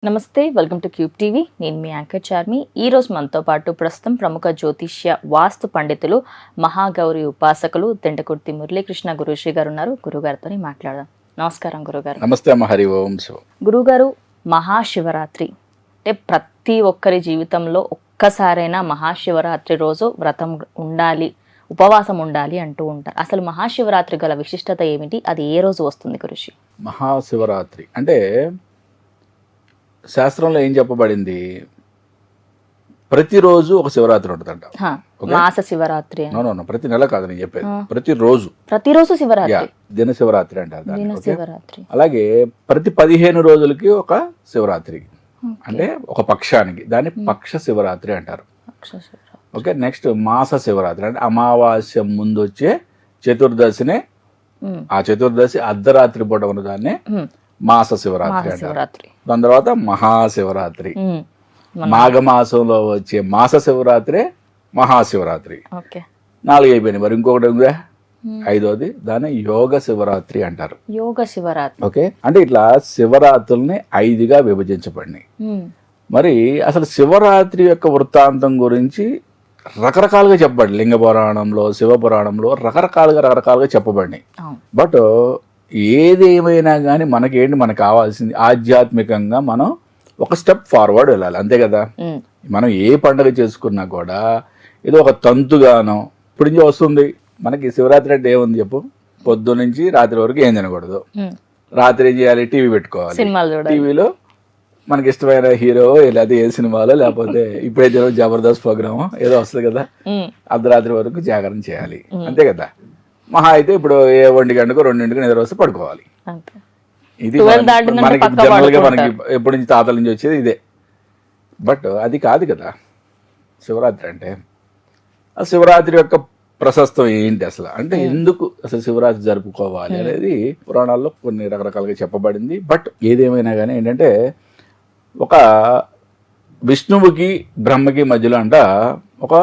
నమస్తే, welcome to cube TV. నేను మీ anchor Charmi. ఈరోజు మనతో పాటు ప్రస్తుతం ప్రముఖ జ్యోతిష్య వాస్తు పండితులు మహాగౌరి ఉపాసకులు తెంటకుర్తి మురళీకృష్ణ గురుశ్రీ గారు ఉన్నారు. గురుగారితో మాట్లాడదాం. నమస్కారం గురుగారు. నమస్తే అమ్మ. హరి ఓం. గురుగారు, మహాశివరాత్రి అంటే ప్రతి ఒక్కరి జీవితంలో ఒక్కసారైనా మహాశివరాత్రి రోజు వ్రతం ఉండాలి, ఉపవాసం ఉండాలి అంటూ ఉంటారు. అసలు మహాశివరాత్రి గల విశిష్టత ఏమిటి? అది ఏ రోజు వస్తుంది గురుశ్రీ? మహాశివరాత్రి అంటే శాస్త్రంలో ఏం చెప్పబడింది? ప్రతిరోజు ఒక శివరాత్రి ఉంటుందంట. మాస శివరాత్రి ప్రతి నెల కాదు నేను చెప్పేది, ప్రతిరోజు శివరాత్రి, దిన శివరాత్రి అంటారు. శివరాత్రి అలాగే ప్రతి 15 రోజులకి ఒక శివరాత్రి, అంటే ఒక పక్షానికి, దాన్ని పక్ష శివరాత్రి అంటారు. ఓకే. నెక్స్ట్ మాస శివరాత్రి అంటే అమావాస్య ముందు వచ్చే చతుర్దశినే, ఆ చతుర్దశి అర్ధరాత్రి పూట ఉన్న దాన్నే మాస శివరాత్రి అంటారు. దాని తర్వాత మహాశివరాత్రి, మాఘమాసంలో వచ్చే మాస శివరాత్రి మహాశివరాత్రి. 4 అయిపోయినాయి. మరి ఇంకొకటి ఉందా, 5వది, దాన్ని యోగ శివరాత్రి అంటారు. యోగ శివరాత్రి. ఓకే. అంటే ఇట్లా శివరాత్రుల్ని 5గా విభజించబడినాయి. మరి అసలు శివరాత్రి యొక్క వృత్తాంతం గురించి రకరకాలుగా చెప్పబడి, లింగ పురాణంలో, శివ పురాణంలో రకరకాలుగా చెప్పబడినాయి. బట్ ఏదేమైనా కానీ మనకేంటి, మనకు కావాల్సింది ఆధ్యాత్మికంగా మనం ఒక స్టెప్ ఫార్వర్డ్ వెళ్ళాలి, అంతే కదా. మనం ఏ పండుగ చేసుకున్నా కూడా ఏదో ఒక తంతుగానో ఇప్పుడు నుంచి వస్తుంది. మనకి శివరాత్రి అంటే ఏముంది చెప్పు? పొద్దు నుంచి రాత్రి వరకు ఏం తినకూడదు, రాత్రి ఏం చేయాలి, టీవీ పెట్టుకోవాలి, టీవీలో మనకి ఇష్టమైన హీరో లేదా ఏ సినిమాలో, లేకపోతే ఇప్పుడైతే జబర్దస్త్ ప్రోగ్రామ్ ఏదో వస్తుంది కదా, అర్ధరాత్రి వరకు జాగరణ చేయాలి, అంతే కదా. మహా అయితే ఇప్పుడు 1 గంటకు 2 గంటకు నిద్ర వస్తే పడుకోవాలి. ఇది మనకి జనరల్ గా మనకి ఎప్పటి నుంచి తాతల నుంచి వచ్చేది ఇదే. బట్ అది కాదు కదా శివరాత్రి అంటే. ఆ శివరాత్రి యొక్క ప్రశస్తం ఏంటి అసలు, అంటే ఎందుకు అసలు శివరాత్రి జరుపుకోవాలి అనేది పురాణాల్లో కొన్ని రకరకాలుగా చెప్పబడింది. బట్ ఏదేమైనా కానీ ఏంటంటే, ఒక విష్ణువుకి బ్రహ్మకి మధ్యలో అంట ఒక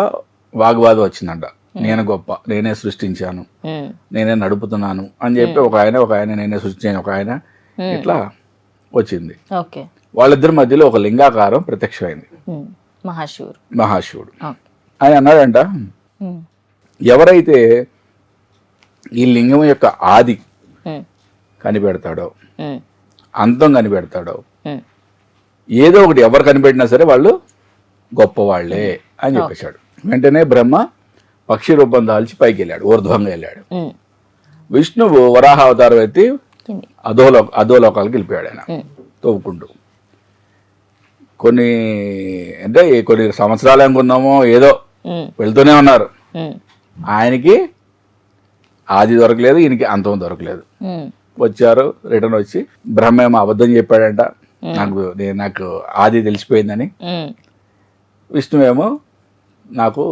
వాగ్వాదం వచ్చిందంట. నేను గొప్ప, నేనే సృష్టించాను, నేనే నడుపుతున్నాను అని చెప్పి ఒక ఆయన నేనే సృష్టించాను, ఒక ఆయన ఇట్లా వచ్చింది. వాళ్ళిద్దరి మధ్యలో ఒక లింగాకారం ప్రత్యక్షమైంది. మహాశివుడు ఆయన అన్నాడంట, ఎవరైతే ఈ లింగం యొక్క ఆది కనిపెడతాడో, అంతం కనిపెడతాడో, ఏదో ఒకటి ఎవరు కనిపెట్టినా సరే వాళ్ళు గొప్పవాళ్లే అని చెప్పేశాడు. వెంటనే బ్రహ్మ పక్షి రూపం దాల్చి పైకి వెళ్ళాడు, ఊర్ధ్వంగా వెళ్ళాడు. విష్ణువు వరాహ అవతారం ఎత్తి అధోలోకాలకు వెళ్ళిపోయాడు. ఆయన తవ్వుకుంటూ కొన్ని సంవత్సరాలు అనుకున్నామో ఏదో వెళ్తూనే ఉన్నారు. ఆయనకి ఆది దొరకలేదు, ఈయనకి అంతం దొరకలేదు. వచ్చారు, రిటర్న్ వచ్చి బ్రహ్మ ఏమో అబద్ధం చెప్పాడంట, నాకు ఆది తెలిసిపోయిందని. విష్ణువేమో నాకు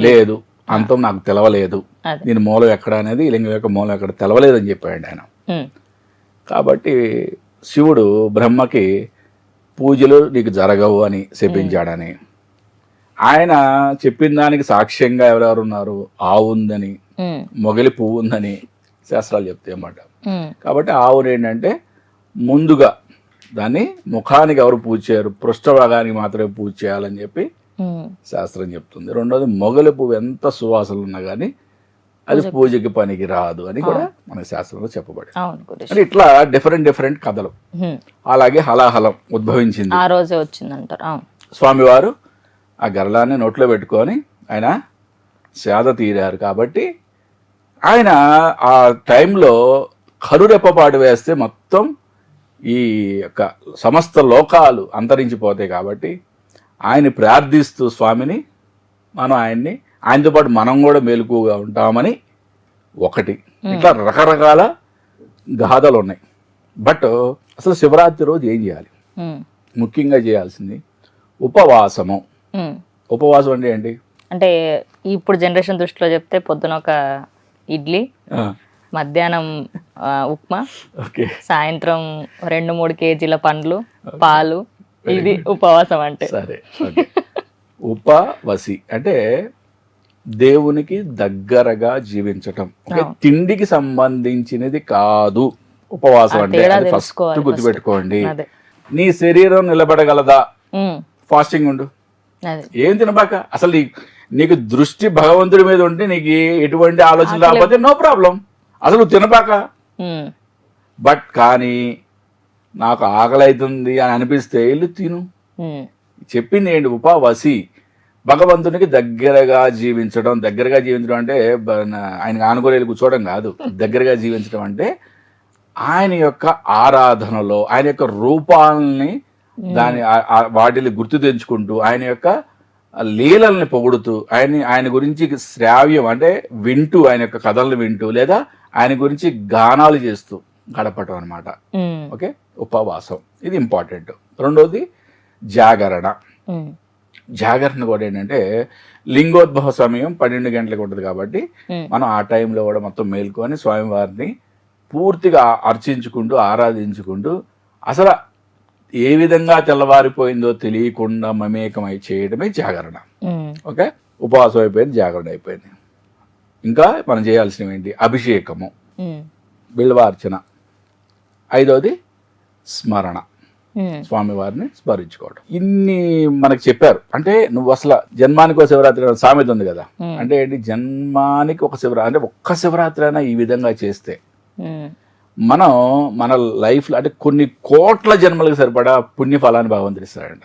లేదు, అంతం నాకు తెలవలేదు, దీని మూలం ఎక్కడ అనేది, లింగం యొక్క మూలం ఎక్కడ తెలవలేదు అని చెప్పాడు ఆయన. కాబట్టి శివుడు బ్రహ్మకి పూజలు నీకు జరగవు అని శపించాడని, ఆయన చెప్పిన దానికి సాక్ష్యంగా ఎవరెవరు ఉన్నారు, ఆవు ఉందని, మొగలి పువ్వు ఉందని శాస్త్రాలు చెప్తాయి అన్నమాట. కాబట్టి ఆవును ఏంటంటే ముందుగా దాన్ని ముఖానికి ఎవరు పూజ చేయరు, పృష్ఠభాగానికి మాత్రమే పూజ చేయాలని చెప్పి శాస్త్రం చెప్తుంది. రెండోది, మొగలి పువ్వు ఎంత సువాసనలు ఉన్నా కానీ అది పూజకి పనికి రాదు అని కూడా మన శాస్త్రంలో చెప్పబడింది. అంటే ఇట్లా డిఫరెంట్ కథలు. అలాగే హలాహలం ఉద్భవించింది, ఆ రోజే వచ్చిందంటారు. స్వామివారు ఆ గరళాన్ని నోట్లో పెట్టుకొని ఆయన సేద తీరారు. కాబట్టి ఆయన ఆ టైంలో కరురెప్పపాటు వేస్తే మొత్తం ఈ యొక్క సమస్త లోకాలు అంతరించిపోతాయి. కాబట్టి ఆయన ప్రార్థిస్తూ స్వామిని, మనం ఆయనతో పాటు మనం కూడా మెలకుగా ఉంటామని ఒకటి. ఇట్లా రకరకాల గాథలు ఉన్నాయి. బట్ అసలు శివరాత్రి రోజు ఏం చేయాలి? ముఖ్యంగా చేయాల్సింది ఉపవాసము. ఉపవాసం అంటే ఏంటి? అంటే ఇప్పుడు జనరేషన్ దృష్టిలో చెప్తే పొద్దున ఒక ఇడ్లీ, మధ్యాహ్నం ఉప్మా, సాయంత్రం 2-3 కేజీల పండ్లు, పాలు, ఇది ఉపవాసం అంటే. సరే, ఉపవసి అంటే దేవునికి దగ్గరగా జీవించటం. తిండికి సంబంధించినది కాదు ఉపవాసం అంటే. ఫస్ట్ గుర్తుపెట్టుకోండి. నీ శరీరం నిలబడగలదా? ఉమ్, ఫాస్టింగ్ ఉండు, అది ఏం తినబాక. అసలు నీకు దృష్టి భగవంతుడి మీద ఉంటే నీకు ఎటువంటి ఆలోచన రాకపోతే నో ప్రాబ్లం, అసలు నువ్వు తినబాక. ఉమ్, బట్ కానీ నాకు ఆకలి అవుతుంది అని అనిపిస్తే ఇల్లు తిను. ఉమ్, చెప్పింది ఏంటి? ఉపవాసి, భగవంతునికి దగ్గరగా జీవించడం. దగ్గరగా జీవించడం అంటే ఆయనకు ఆనుకోలేలు కూర్చోవడం కాదు. దగ్గరగా జీవించడం అంటే ఆయన యొక్క ఆరాధనలో ఆయన యొక్క రూపాలని వాటిని గుర్తు తెచ్చుకుంటూ ఆయన యొక్క లీలల్ని పొగుడుతూ ఆయన గురించి శ్రావ్యం అంటే వింటూ, ఆయన యొక్క కథలను వింటూ, లేదా ఆయన గురించి గానాలు చేస్తూ గడపటం అనమాట. ఉమ్, ఓకే, ఉపవాసం ఇది ఇంపార్టెంట్. రెండోది జాగరణ. జాగరణ కూడా ఏంటంటే లింగోద్భవ సమయం 12 గంటలకు ఉంటుంది కాబట్టి మనం ఆ టైంలో కూడా మొత్తం మేల్కొని స్వామివారిని పూర్తిగా అర్చించుకుంటూ ఆరాధించుకుంటూ అసలు ఏ విధంగా తెల్లవారిపోయిందో తెలియకుండా మమేకమై చేయడమే జాగరణ. ఓకే, ఉపవాసం అయిపోయింది, జాగరణ అయిపోయింది. ఇంకా మనం చేయాల్సినవి ఏంటి? అభిషేకము, బిల్వార్చన. ఐదోది స్మరణ, స్వామివారిని స్మరించుకోవడం. ఇన్ని మనకు చెప్పారు. అంటే నువ్వు అసలు జన్మానికి శివరాత్రి సామెత ఉంది కదా, అంటే ఏంటి? జన్మానికి ఒక శివరాత్రి, అంటే ఒక్క శివరాత్రి అయినా ఈ విధంగా చేస్తే మనం మన లైఫ్ లో అంటే కొన్ని కోట్ల జన్మలకు సరిపడా పుణ్యఫలాన్ని భగవంతుడు ఇస్తాడంట.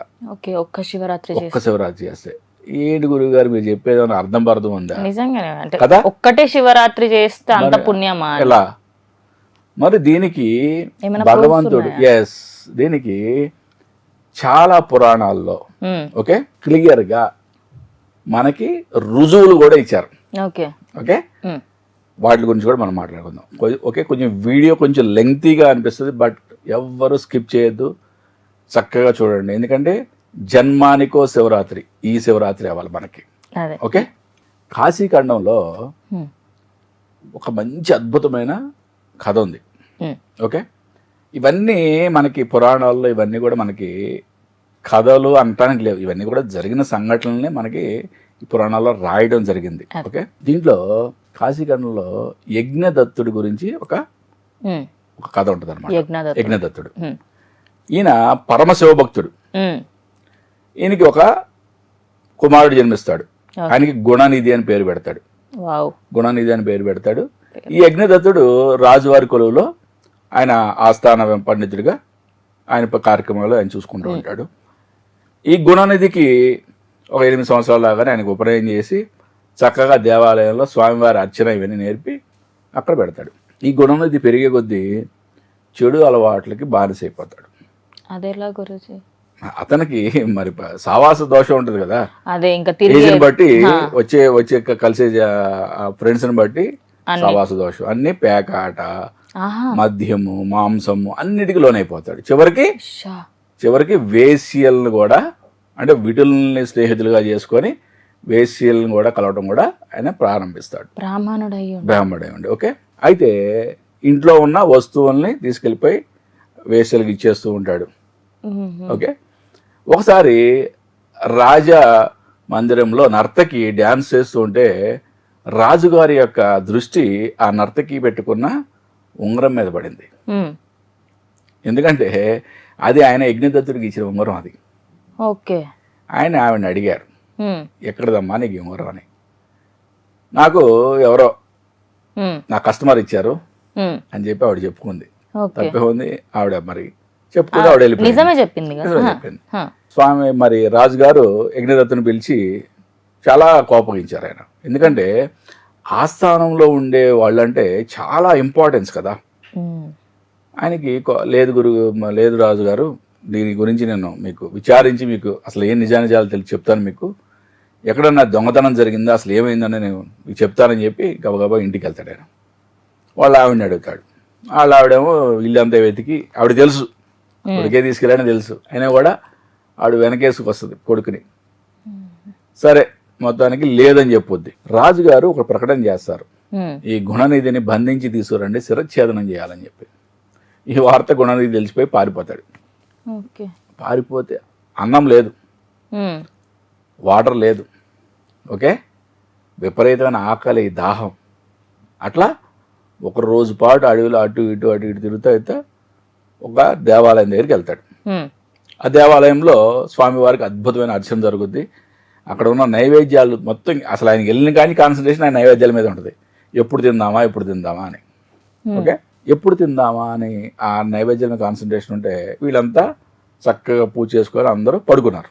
ఒక్క శివరాత్రి చేస్తే. ఏంటి గురువు గారు మీరు చెప్పేది అర్థం పర్థం ఉందా? నిజంగానే అంటే కదా, ఒక్కటే శివరాత్రి చేస్తే అంత పుణ్యమా? ఎలా మరి? దీనికి భగవంతుడు దీనికి చాలా పురాణాల్లో ఓకే క్లియర్ గా మనకి రుజువులు కూడా ఇచ్చారు. ఓకే, వాటి గురించి కూడా మనం మాట్లాడుకుందాం. ఓకే, కొంచెం వీడియో కొంచెం లెంగ్తీగా అనిపిస్తుంది, బట్ ఎవ్వరు స్కిప్ చేయొద్దు, చక్కగా చూడండి. ఎందుకంటే జన్మానికో శివరాత్రి, ఈ శివరాత్రి అవ్వాలి మనకి. ఓకే, కాశీఖండంలో ఒక మంచి అద్భుతమైన కథ ఉంది. ఓకే, ఇవన్నీ మనకి పురాణాల్లో, ఇవన్నీ కూడా మనకి కథలు అనటానికి లేవు, ఇవన్నీ కూడా జరిగిన సంఘటనల్ని మనకి ఈ పురాణాల్లో రాయడం జరిగింది. ఓకే, దీంట్లో కాశీఖండంలో యజ్ఞదత్తుడి గురించి ఒక కథ ఉంటుంది అనమాట. యజ్ఞదత్తుడు ఈయన పరమశివభక్తుడు. ఈయనకి ఒక కుమారుడు జన్మిస్తాడు. ఆయనకి గుణనిధి అని పేరు పెడతాడు. గుణనిధి అని పేరు పెడతాడు. ఈ యజ్ఞదత్తుడు రాజువారి కొలువులో ఆయన ఆస్థాన పండితుడిగా ఆయన కార్యక్రమాలు ఆయన చూసుకుంటూ ఉంటాడు. ఈ గుణనిధికి ఒక 8 సంవత్సరాల దాకా ఆయనకు ఉపనయనం చేసి చక్కగా దేవాలయంలో స్వామివారి అర్చన ఇవన్నీ నేర్పి అక్కడ పెడతాడు. ఈ గుణనిధి పెరిగే కొద్దీ చెడు అలవాట్లకి బానిసైపోతాడు. అతనికి మరి సావాస దోషం ఉంటుంది కదా, ఏజ్ని బట్టి వచ్చే కలిసే ఫ్రెండ్స్ని బట్టి సావాస దోషం, అన్ని పేకాట, మద్యము, మాంసము అన్నిటికీ లోనైపోతాడు. చివరికి వేశ్యలను కూడా, అంటే విటుల్ని స్నేహితులుగా చేసుకొని వేశ్యలను కూడా కలవడం కూడా ఆయన ప్రారంభిస్తాడు. బ్రాహ్మణుడై ఉండి. ఓకే, అయితే ఇంట్లో ఉన్న వస్తువుల్ని తీసుకెళ్ళిపోయి వేశ్యలకు ఇచ్చేస్తూ ఉంటాడు. ఓకే, ఒకసారి రాజా మందిరంలో నర్తకి డ్యాన్స్ చేస్తూ ఉంటే రాజుగారి యొక్క దృష్టి ఆ నర్తకి పెట్టుకున్న ఉంగరం మీద పడింది. ఎందుకంటే అది ఆయన యజ్ఞదత్తుడికి ఇచ్చిన ఉంగరం. అది ఆవిడని అడిగారు, ఎక్కడదమ్మా నీకు ఈ ఉంగరం అని. నాకు ఎవరో నా కస్టమర్ ఇచ్చారు అని చెప్పి ఆవిడ చెప్పుకుంది. తప్పే ఉంది, ఆవిడ మరి చెప్పుకుంది, ఆవిడ చెప్పింది. స్వామి మరి రాజుగారు యజ్ఞదత్తుని పిలిచి చాలా కోపగించారు ఆయన. ఎందుకంటే ఆస్థానంలో ఉండే వాళ్ళంటే చాలా ఇంపార్టెన్స్ కదా ఆయనకి. లేదు రాజుగారు, దీని గురించి నేను మీకు విచారించి మీకు అసలు ఏం నిజానిజాలు తెలిసి చెప్తాను, మీకు ఎక్కడన్నా దొంగతనం జరిగిందా, అసలు ఏమైందని నేను మీకు చెప్తానని చెప్పి గబగబా ఇంటికి వెళ్తాడు ఆయన. వాళ్ళ ఆవిడని అడుగుతాడు. వాళ్ళ ఆవిడేమో ఇల్లంతా వెతికి, ఆవిడ తెలుసు కొడుకే తీసుకెళ్ళాడని తెలుసు, అయినా కూడా ఆవిడ వెనకేసుకు వస్తుంది కొడుకుని. సరే, మొత్తానికి లేదని చెప్పొద్ది. రాజుగారు ఒక ప్రకటన చేస్తారు, ఈ గుణనిధిని బంధించి తీసుకురండి, శిరచ్ఛేదనం చేయాలని చెప్పి. ఈ వార్త గుణనిధి తెలిసిపోయి పారిపోతాడు. పారిపోతే అన్నం లేదు, వాటర్ లేదు. ఓకే, విపరీతమైన ఆకలి, దాహం. అట్లా ఒక రోజు పాటు అడవిలో అటు ఇటు తిరుగుతా ఒక దేవాలయం దగ్గరికి వెళ్తాడు. ఆ దేవాలయంలో స్వామివారికి అద్భుతమైన అర్చన జరుగుద్ది. అక్కడ ఉన్న నైవేద్యాలు మొత్తం అసలు ఆయనకి వెళ్ళిన కానీ కాన్సన్ట్రేషన్ ఆయన నైవేద్యాల మీద ఉంటుంది. ఎప్పుడు తిందామా అని. ఓకే, ఎప్పుడు తిందామా అని ఆ నైవేద్యాల మీద కాన్సన్ట్రేషన్ ఉంటే వీళ్ళంతా చక్కగా పూజ చేసుకొని అందరూ పడుకున్నారు.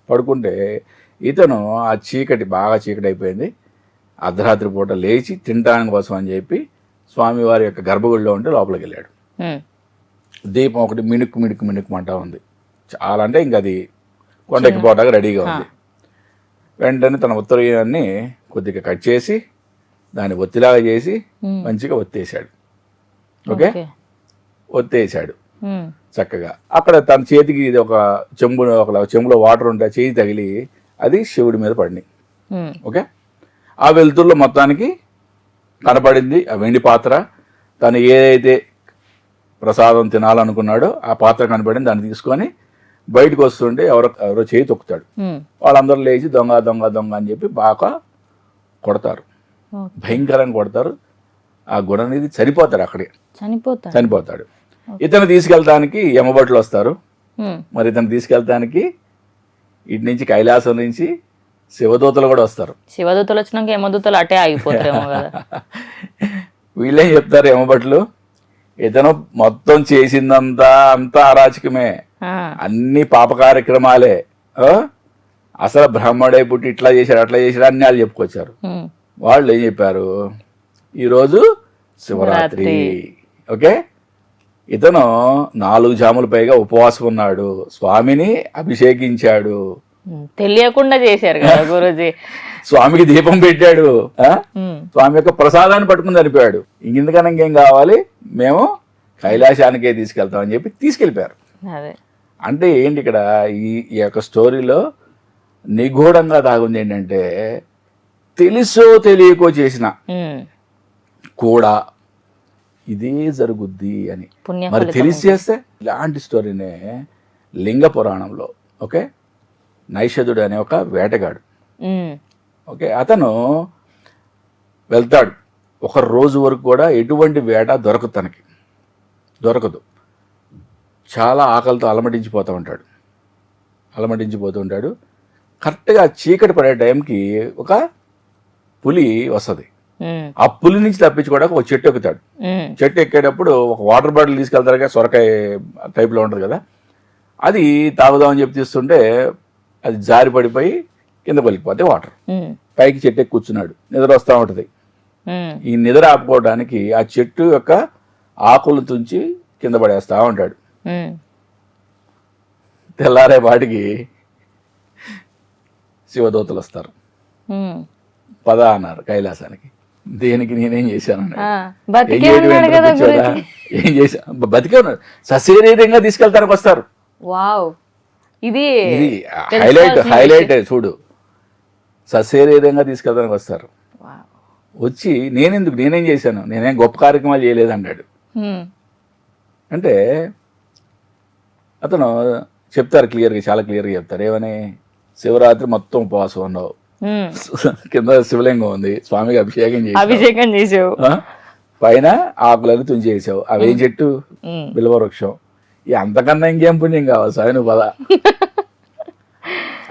పడుకుంటే ఇతను ఆ బాగా చీకటి అయిపోయింది, అర్ధరాత్రి పూట లేచి తినడానికి కోసం అని చెప్పి స్వామివారి యొక్క గర్భగుడిలో ఉంటే లోపలికి వెళ్ళాడు. దీపం ఒకటి మిణుక్కు ఉంది. చాలా అంటే ఇంకా అది కొండెక్కిపోవడానికి రెడీగా ఉంది. వెంటనే తన ఉత్తరీయాన్ని కొద్దిగా కట్ చేసి దాన్ని ఒత్తిలాగా చేసి మంచిగా ఒత్తేసాడు. ఓకే, ఒత్తేసాడు చక్కగా. అక్కడ తన చేతికి ఇది ఒక చెంబులో వాటర్ ఉంటే చేయి తగిలి అది శివుడి మీద పడింది. ఓకే, ఆ వెలుతురులో మొత్తానికి కనపడింది ఆ వెండి పాత్ర. తను ఏదైతే ప్రసాదం తినాలనుకున్నాడో ఆ పాత్ర కనపడింది. దాన్ని తీసుకొని బయటకు వస్తుంటే ఎవరో చేయి తొక్కుతాడు. వాళ్ళందరూ లేచి దొంగ దొంగ దొంగ అని చెప్పి బాగా కొడతారు, భయంకరంగా కొడతారు. ఆ గుణ అనేది చనిపోతాడు, అక్కడే చనిపోతాడు. ఇతను తీసుకెళ్తానికి యమభటులు వస్తారు. మరి ఇతను తీసుకెళ్తానికి ఇటు నుంచి కైలాసం నుంచి శివదూతలు కూడా వస్తారు. శివదూతలు వచ్చినాక యమదూతలు అటే ఆగిపోతారేమో కదా. వీళ్ళేం చెప్తారు యమభటులు, ఇతను మొత్తం చేసిందంతా అంతా అరాచకమే, అన్ని పాప కార్యక్రమాలే, అసలు బ్రహ్మడే పుట్టి ఇట్లా చేశాడు అట్లా చేశాడు అన్ని వాళ్ళు చెప్పుకొచ్చారు. వాళ్ళు ఏం చెప్పారు, ఈరోజు శివరాత్రి. ఓకే, ఇతను 4 జాముల పైగా ఉపవాసం ఉన్నాడు, స్వామిని అభిషేకించాడు, తెలియకుండా చేశారు కదా గురూజీ, స్వామికి దీపం పెట్టాడు, స్వామి యొక్క ప్రసాదాన్ని పట్టుకుని చనిపోయాడు. ఇంకెందుకన్నా ఇంకేం కావాలి, మేము కైలాసానికే తీసుకెళ్తామని చెప్పి తీసుకెళ్ళిపోయారు. అంటే ఏంటి ఇక్కడ ఈ యొక్క స్టోరీలో నిగూఢంగా దాగుంది ఏంటంటే, తెలుసో తెలియకో చేసిన కూడా ఇదే జరుగుద్ది అని. మరి తెలిసి చేస్తే ఇలాంటి స్టోరీనే లింగ పురాణంలో ఓకే నైషధుడు అనే ఒక వేటగాడు. ఓకే, అతను వెళ్తాడు. ఒక రోజు వరకు కూడా ఎటువంటి వేట దొరకదు. చాలా ఆకలితో అలమటించిపోతూ ఉంటాడు. కరెక్ట్గా చీకటి పడే టైంకి ఒక పులి వస్తుంది. ఆ పులి నుంచి తప్పించుకోవడానికి ఒక చెట్టు ఎక్కుతాడు. చెట్టు ఎక్కేటప్పుడు ఒక వాటర్ బాటిల్ తీసుకెళ్తారు కదా, సొరకాయ టైప్లో ఉంటుంది కదా, అది తాగుదామని చెప్పి తీస్తుంటే అది జారి పడిపోయి కింద పలికిపోతే వాటర్. పైకి చెట్టు ఎక్కి కూర్చున్నాడు, నిద్ర వస్తూ ఉంటుంది. ఈ నిద్ర ఆపుకోవడానికి ఆ చెట్టు యొక్క ఆకులు తుంచి కింద పడేస్తా ఉంటాడు. తెల్లారే వాటికి శివదూతలు వస్తారు. పద అన్నారు కైలాసానికి. దేనికి, నేనేం చేశాను, ఏం చేశాను, బతికే ఉన్నాడు. సశరీరంగా తీసుకెళ్తానికి వస్తారు. ఇది హైలైట్ చూడు, సశరీరంగా తీసుకెళ్తానికి వస్తారు. వచ్చి నేనేం చేశాను, నేనేం గొప్ప కార్యక్రమాలు చేయలేదు అన్నాడు. అంటే అతను చెప్తారు క్లియర్గా, చాలా క్లియర్గా చెప్తారు. ఏమని, శివరాత్రి మొత్తం ఉపవాసం ఉన్నావు, కింద శివలింగం ఉంది, స్వామికి అభిషేకం చేసావు, పైన ఆకులను తుంచేసావు. అవేం చెట్టు, బిల్వవృక్షం. అంతకన్నా ఇంకేం పుణ్యం కావాలి స్వామి, నువ్వు పద.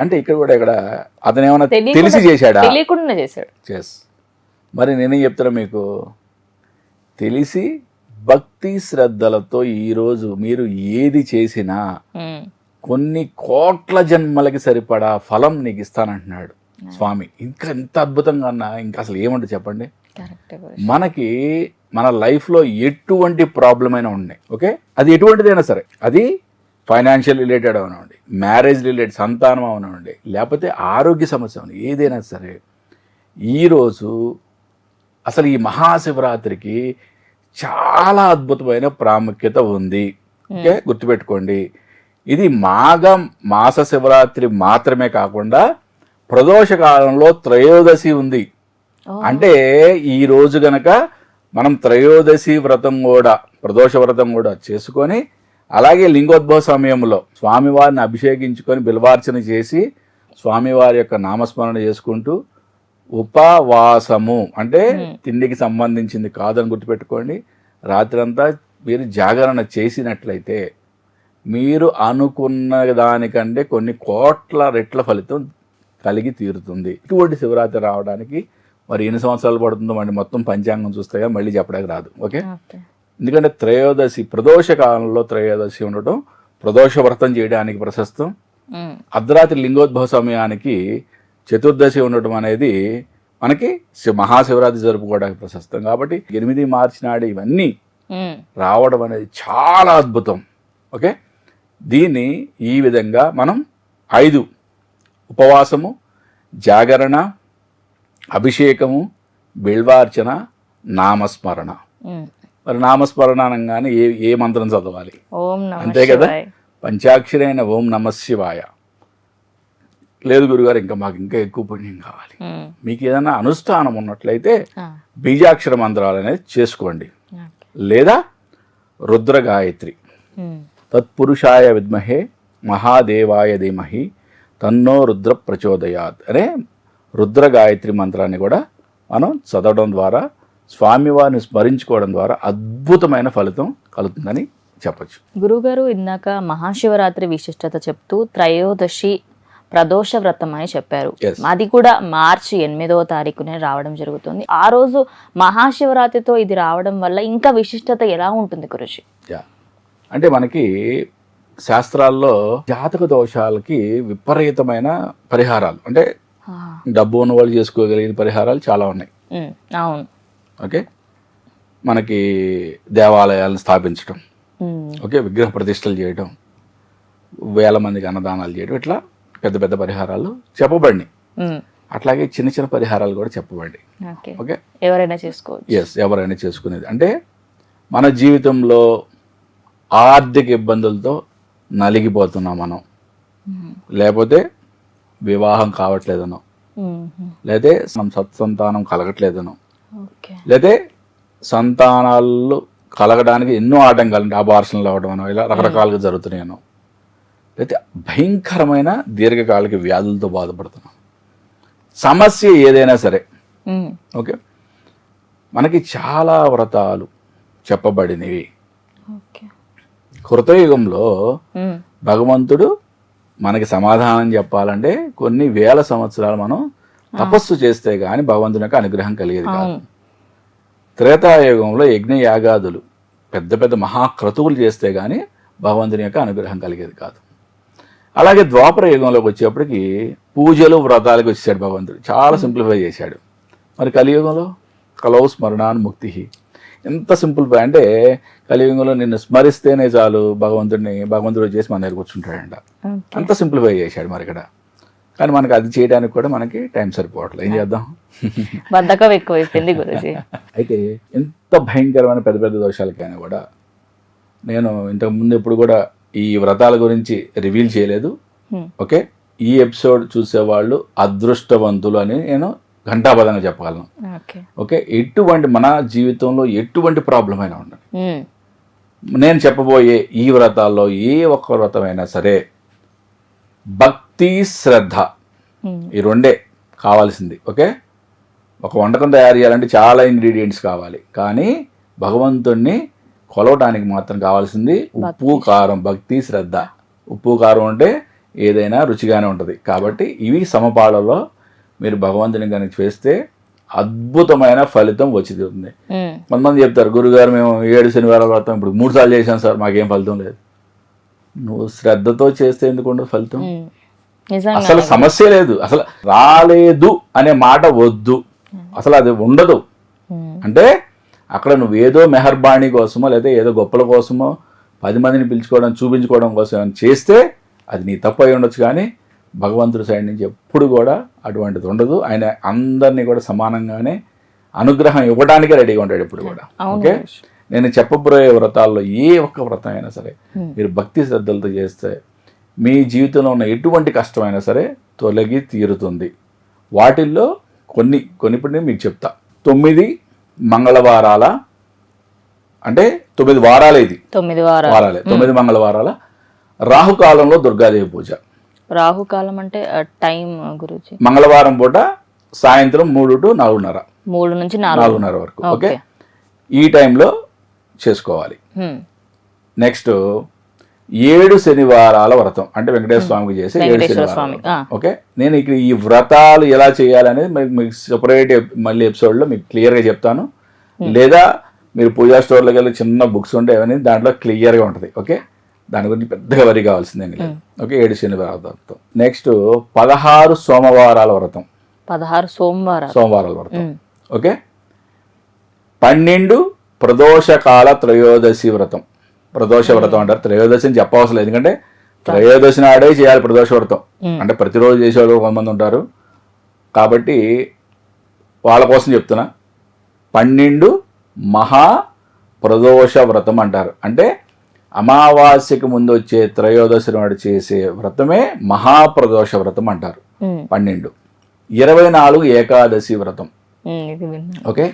అంటే ఇక్కడ అతను ఏమన్నా తెలిసి చేశాడా, తెలియకుండా చేశాడు. మరి నేనేం చెప్తున్నా మీకు, తెలిసి భక్తి శ్రద్ధలతో ఈరోజు మీరు ఏది చేసినా కొన్ని కోట్ల జన్మలకి సరిపడా ఫలం నీకు ఇస్తానంటున్నాడు స్వామి. ఇంకా ఎంత అద్భుతంగా అన్నా ఇంకా అసలు ఏమంటే చెప్పండి. మనకి మన లైఫ్లో ఎటువంటి ప్రాబ్లం అయినా ఉన్నాయి, ఓకే, అది ఎటువంటిదైనా సరే, అది ఫైనాన్షియల్ రిలేటెడ్ అవనివ్వండి, మ్యారేజ్ రిలేటెడ్, సంతానం అవనివ్వండి, లేకపోతే ఆరోగ్య సమస్య అవని, ఏదైనా సరే, ఈరోజు అసలు ఈ మహాశివరాత్రికి చాలా అద్భుతమైన ప్రాముఖ్యత ఉంది. ఓకే, గుర్తుపెట్టుకోండి. ఇది మాస శివరాత్రి మాత్రమే కాకుండా ప్రదోష కాలంలో త్రయోదశి ఉంది. అంటే ఈ రోజు గనక మనం త్రయోదశి వ్రతం కూడా, ప్రదోష వ్రతం కూడా చేసుకొని, అలాగే లింగోద్భవ సమయంలో స్వామివారిని అభిషేకించుకొని బిల్వార్చన చేసి స్వామివారి యొక్క నామస్మరణ చేసుకుంటూ ఉపవాసము అంటే తిండికి సంబంధించింది కాదని గుర్తుపెట్టుకోండి. రాత్రంతా మీరు జాగరణ చేసినట్లయితే మీరు అనుకున్న దానికంటే కొన్ని కోట్ల రెట్ల ఫలితం కలిగి తీరుతుంది. ఇటువంటి శివరాత్రి రావడానికి మరి ఎన్ని సంవత్సరాలు పడుతుందో మరి మొత్తం పంచాంగం చూస్తే మళ్ళీ చెప్పడానికి రాదు. ఓకే, ఎందుకంటే త్రయోదశి ప్రదోష కాలంలో త్రయోదశి ఉండటం ప్రదోష వ్రతం చేయడానికి ప్రశస్తం. అర్ధరాత్రి లింగోద్భవ సమయానికి చతుర్దశి ఉండటం అనేది మనకి మహాశివరాత్రి జరుపుకోవడానికి ప్రశస్తం. కాబట్టి 8 మార్చి నాడు ఇవన్నీ రావడం అనేది చాలా అద్భుతం. ఓకే, దీన్ని ఈ విధంగా మనం 5 ఉపవాసము, జాగరణ, అభిషేకము, బిల్వార్చన, నామస్మరణ. మరి నామస్మరణ అనగానే ఏ మంత్రం చదవాలి? అంతే కదా, పంచాక్షరి అయిన ఓం నమ శివాయ. లేదు గురుగారు ఇంకా మాకు ఇంకా ఎక్కువ పుణ్యం కావాలి, మీకు ఏదైనా అనుష్ఠానం ఉన్నట్లయితే బీజాక్షర మంత్రాలు అనేది చేసుకోండి. లేదా రుద్ర గాయత్రి, తత్పురుషాయ విద్మహే మహాదేవాయ ధీమహి తన్నో రుద్ర ప్రచోదయాత్ అనే రుద్ర గాయత్రి మంత్రాన్ని కూడా మనం చదవడం ద్వారా, స్వామివారిని స్మరించుకోవడం ద్వారా అద్భుతమైన ఫలితం కలుగుతుందని చెప్పచ్చు. గురుగారు ఇందాక మహాశివరాత్రి విశిష్టత చెప్తూ త్రయోదశి ప్రదోష వ్రతం అని చెప్పారు. అది కూడా మార్చి 8వ తారీఖునే రావడం జరుగుతుంది. ఆ రోజు మహాశివరాత్రితో ఇది రావడం వల్ల ఇంకా విశిష్టత ఎలా ఉంటుంది గురుజీ? అంటే మనకి శాస్త్రాల్లో జాతక దోషాలకి విపరీతమైన పరిహారాలు, అంటే డబ్బు ఉన్న వాళ్ళు చేసుకోగలిగిన పరిహారాలు చాలా ఉన్నాయి. అవును. ఓకే, మనకి దేవాలయాలను స్థాపించడం, ఓకే, విగ్రహ ప్రతిష్టలు చేయడం, 1000 మందికి అన్నదానాలు చేయడం, ఇట్లా పెద్ద పెద్ద పరిహారాలు చెప్పబడినాయి. అట్లాగే చిన్న చిన్న పరిహారాలు కూడా చెప్పబడి. ఓకే, ఎవరైనా చేసుకోవచ్చు. ఎస్, ఎవరైనా చేసుకునేది. అంటే మన జీవితంలో ఆర్థిక ఇబ్బందులతో నలిగిపోతున్నాం మనం, లేకపోతే వివాహం కావట్లేదనో, లేదే సత్సంతానం కలగట్లేదనో, లేదే సంతానాలు కలగడానికి ఎన్నో ఆటంకాలు, అంటే అబార్షన్లు అవ్వడం అనో, ఇలా రకరకాలుగా జరుగుతున్నాయనో, అయితే భయంకరమైన దీర్ఘకాలిక వ్యాధులతో బాధపడుతున్నాం. సమస్య ఏదైనా సరే, ఓకే, మనకి చాలా వ్రతాలు చెప్పబడినవి. కృతయుగంలో భగవంతుడు మనకి సమాధానం చెప్పాలంటే కొన్ని 1000 సంవత్సరాలు మనం తపస్సు చేస్తే గాని భగవంతుని యొక్క అనుగ్రహం కలిగేది కాదు. త్రేతాయుగంలో యజ్ఞ యాగాదులు పెద్ద పెద్ద మహాక్రతువులు చేస్తే గాని భగవంతుని యొక్క అనుగ్రహం కలిగేది కాదు. అలాగే ద్వాపర యుగంలోకి వచ్చేప్పటికి పూజలు వ్రతాలకు వచ్చాడు భగవంతుడు, చాలా సింప్లిఫై చేశాడు. మరి కలియుగంలో కలౌ స్మరణాన్ ముక్తి, ఎంత సింప్లిఫై అంటే కలియుగంలో నిన్ను స్మరిస్తేనే చాలు భగవంతుడు చేసి మన దగ్గర కూర్చుంటాడంట, అంత సింప్లిఫై చేశాడు మరి ఇక్కడ. కానీ మనకి అది చేయడానికి కూడా మనకి టైం సరిపోవట్లేదు, ఏం చేద్దాం, బద్ధకం ఎక్కువైపోయింది గురుజీ. అయితే ఎంత భయంకరమైన పెద్ద పెద్ద దోషాలకైనా కూడా నేను ఇంతకు ముందు ఎప్పుడు కూడా ఈ వ్రతాల గురించి రివీల్ చేయలేదు. ఓకే, ఈ ఎపిసోడ్ చూసేవాళ్ళు అదృష్టవంతులు అని నేను ఘంటాపదంగా చెప్పగలను. ఓకే, ఎటువంటి మన జీవితంలో ఎటువంటి ప్రాబ్లం అయినా ఉండాలి, నేను చెప్పబోయే ఈ వ్రతాల్లో ఏ ఒక్క వ్రతమైనా సరే భక్తి శ్రద్ధ ఈ రెండే కావాల్సింది. ఓకే, ఒక వంటకం తయారు చేయాలంటే చాలా ఇంగ్రీడియంట్స్ కావాలి, కానీ భగవంతుణ్ణి కొలవడానికి మాత్రం కావాల్సింది ఉప్పు కారం, భక్తి శ్రద్ధ. ఉప్పు కారం అంటే ఏదైనా రుచిగానే ఉంటుంది. కాబట్టి ఇవి సమపాళలో మీరు భగవంతుని కనుక చేస్తే అద్భుతమైన ఫలితం వచ్చి తీరుతుంది. కొంతమంది చెప్తారు, గురుగారు మేము 7 శనివారాలు వ్రతం ఇప్పుడు 3 సార్లు చేశాను సార్, మాకేం ఫలితం లేదు. నువ్వు శ్రద్ధతో చేస్తే ఎందుకు ఉండదు ఫలితం? అసలు సమస్య లేదు, అసలు రాలేదు అనే మాట వద్దు, అసలు అది ఉండదు. అంటే అక్కడ నువ్వు ఏదో మెహర్బాణి కోసమో లేదా ఏదో గొప్పల కోసమో 10 మందిని పిలుచుకోవడం చూపించుకోవడం కోసం చేస్తే అది నీ తప్పు అయి ఉండొచ్చు, కానీ భగవంతుడి సైడ్ నుంచి ఎప్పుడు కూడా అటువంటిది ఉండదు. ఆయన అందరినీ కూడా సమానంగానే అనుగ్రహం ఇవ్వడానికే రెడీగా ఉంటాడు ఎప్పుడు కూడా. ఓకే, నేను చెప్పబోయే వ్రతాల్లో ఏ ఒక్క వ్రతం అయినా సరే మీరు భక్తి శ్రద్ధలతో చేస్తే మీ జీవితంలో ఉన్న ఎటువంటి కష్టమైనా సరే తొలగి తీరుతుంది. వాటిల్లో కొన్ని మీకు చెప్తా. 9 మంగళవారాల, అంటే 9 వారాలే, ఇది 9 వారాలే, 9 మంగళవారాల రాహుకాలంలో దుర్గాదేవి పూజ. రాహుకాలం అంటే టైం గురుజీ? మంగళవారం పూట సాయంత్రం 3 to 4:30, 3 నుంచి 4:30 వరకు. ఓకే, ఈ టైంలో చేసుకోవాలి. నెక్స్ట్ 7 శనివారాల వ్రతం, అంటే వెంకటేశ్వర స్వామికి చేసే 7 వెంకటేశ్వర శనివారాల స్వామి, వ్రతం. ఓకే, నేను ఇక్కడ ఈ వ్రతాలు ఎలా చేయాలనేది మీకు సెపరేట్ మళ్ళీ ఎపిసోడ్లో మీకు క్లియర్గా చెప్తాను. లేదా మీరు పూజా స్టోర్లోకి వెళ్ళి చిన్న బుక్స్ ఉంటాయి అవన్నీ దాంట్లో క్లియర్గా ఉంటుంది. ఓకే, దాని గురించి పెద్దగా వరి కావాల్సిందేం లేదు. ఓకే, 7 శనివారాల వ్రతం. నెక్స్ట్ 16 సోమవారాల వ్రతం. 16 సోమవారాల వ్రతం. ఓకే, 12 ప్రదోషకాల త్రయోదశి వ్రతం. ప్రదోష వ్రతం అంటారు, త్రయోదశి అని చెప్పవసరం లేదు, ఎందుకంటే త్రయోదశి నాడే చేయాలి ప్రదోష వ్రతం. అంటే ప్రతిరోజు చేసేవాళ్ళు కొంతమంది ఉంటారు కాబట్టి వాళ్ళ కోసం చెప్తున్నా. 12 మహా ప్రదోష వ్రతం అంటారు, అంటే అమావాస్యకి ముందు వచ్చే త్రయోదశి నాడు చేసే వ్రతమే మహాప్రదోష వ్రతం అంటారు. 12 24 ఏకాదశి వ్రతం. ఓకే,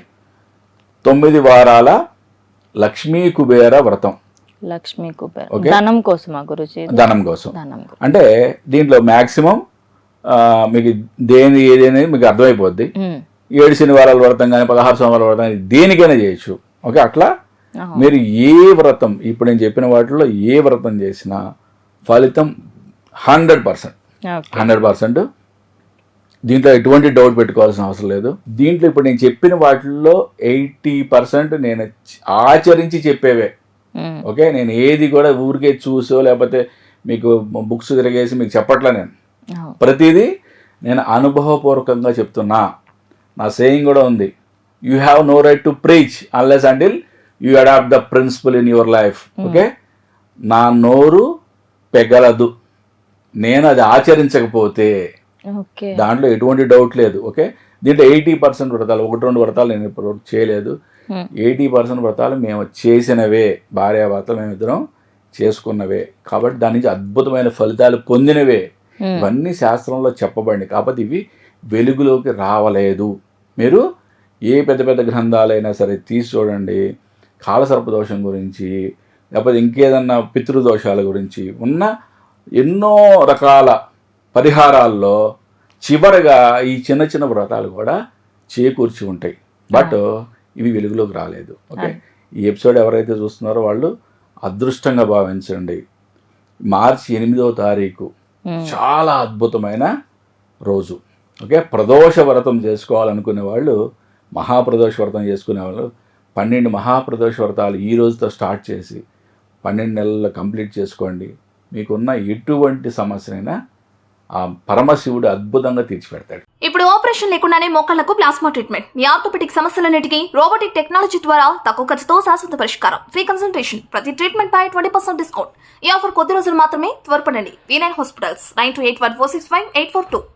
9 వారాల లక్ష్మీ కుబేర వ్రతం. లక్ష్మీ కుబేర ధనం కోసమా గురుజీ? ధనం కోసం. అంటే దీంట్లో మాక్సిమం మీకు ఏదైనా మీకు అర్థమైపోద్ది. 7 శనివారాల వ్రతం కానీ 16 సోమవారాల వ్రతం కానీ దేనికైనా చేయొచ్చు. ఓకే, అట్లా మీరు ఏ వ్రతం ఇప్పుడు నేను చెప్పిన వాటిలో ఏ వ్రతం చేసినా ఫలితం 100%. దీంట్లో ఎటువంటి డౌట్ పెట్టుకోవాల్సిన అవసరం లేదు. దీంట్లో ఇప్పుడు నేను చెప్పిన వాటిల్లో 80% నేను ఆచరించి చెప్పేవే. ఓకే, నేను ఏది కూడా ఊరికే చూసో లేకపోతే మీకు బుక్స్ తిరిగేసి మీకు చెప్పట్లా. నేను ప్రతిదీ నేను అనుభవపూర్వకంగా చెప్తున్నా. నా సేయింగ్ కూడా ఉంది, you have no right to preach unless until you adapt the principle in your life. Okay, నా నోరు పెగలదు నేను అది ఆచరించకపోతే. దాంట్లో ఎటువంటి డౌట్ లేదు. ఓకే, దీంట్లో 80% వ్రతాలు, 1-2 వ్రతాలు నేను ఇప్పుడు చేయలేదు. 80% వ్రతాలు మేము చేసినవే, భార్యాభర్తలు మేమిద్దరం చేసుకున్నవే, కాబట్టి దాని నుంచి అద్భుతమైన ఫలితాలు పొందినవే. ఇవన్నీ శాస్త్రంలో చెప్పబడింది, కాకపోతే ఇవి వెలుగులోకి రావలేదు. మీరు ఏ పెద్ద పెద్ద గ్రంథాలైనా సరే తీసి చూడండి, కాలసర్పదోషం గురించి లేకపోతే ఇంకేదన్నా పితృదోషాల గురించి ఉన్న ఎన్నో రకాల పరిహారాల్లో చివరగా ఈ చిన్న చిన్న వ్రతాలు కూడా చేకూర్చి ఉంటాయి. బట్ ఇవి వెలుగులోకి రాలేదు. ఓకే, ఈ ఎపిసోడ్ ఎవరైతే చూస్తున్నారో వాళ్ళు అదృష్టంగా భావించండి. మార్చి 8వ తారీఖు చాలా అద్భుతమైన రోజు. ఓకే, ప్రదోష వ్రతం చేసుకోవాలనుకునే వాళ్ళు, మహాప్రదోష వ్రతం చేసుకునే వాళ్ళు 12 మహాప్రదోష వ్రతాలు ఈ రోజుతో స్టార్ట్ చేసి 12 నెలల్లో కంప్లీట్ చేసుకోండి. మీకున్న ఎటువంటి సమస్యనైనా ఆ పరమశివుడు అద్భుతంగా తీర్చిపెడతాడు. ఇప్పుడు ఆపరేషన్ లేకుండానే మోకాళ్లకు ప్లాస్మా ట్రీట్మెంట్, మీ ఆర్థోపెడిక్ సమస్యలన్నిటికీ రోబోటిక్ టెక్నాలజీ ద్వారా తక్కువ ఖర్చుతో శాశ్వత పరిష్కారం, ఫ్రీ కన్సల్టేషన్, ప్రతి ట్రీట్మెంట్ పై 20% డిస్కౌంట్. ఈ ఆఫర్ కొద్ది రోజులు మాత్రమే, త్వరపడండి. V9 hospitals 9281465842.